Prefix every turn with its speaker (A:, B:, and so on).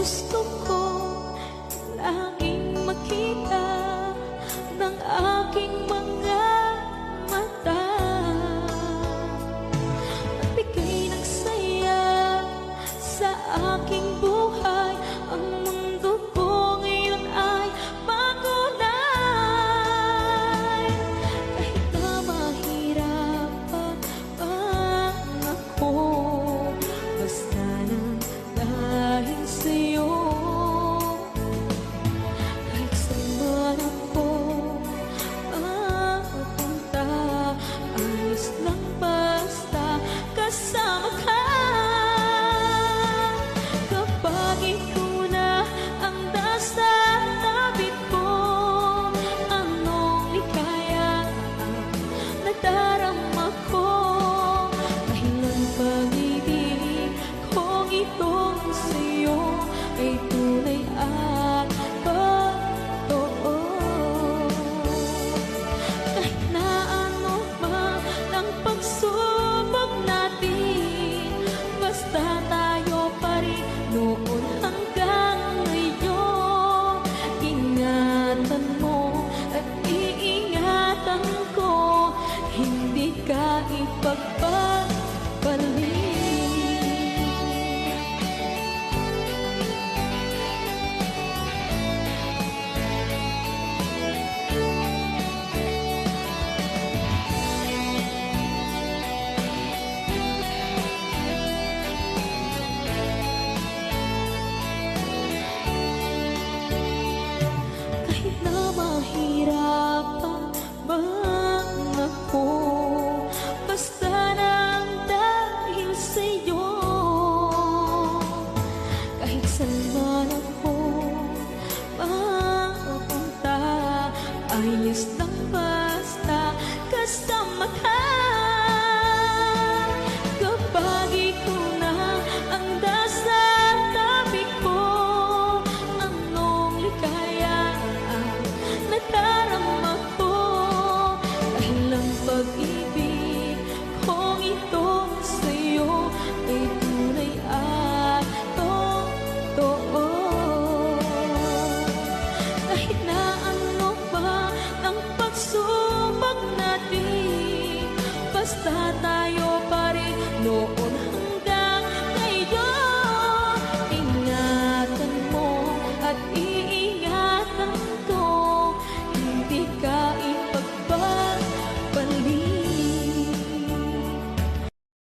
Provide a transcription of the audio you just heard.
A: gusto ko laging makita ng aking mga mata. Magbigay ng saya sa aking buhay. Ang mundo ko ngayon ay makulay. Kahit na mahirapan ako, basta nang dahil sa'yo. Kahit saan man ako mapunta, ayos lang basta kasama ka. Kapag ikaw na ang nasa tabi ko, anong likaya ang nadarama ko. Dahil ang pag-ibig kong itong sa'yo ay tunay at totoo. Kahit na ano man ang pagsubok natin, basta tayo pa rin noon hanggang ngayon. Ingatan mo at iingatan ko, hindi ka ipagpapalik. Kahit na mahirapan man ako, basta nang dahil sa'yo. Kahit saan man ako mapunta, ayos na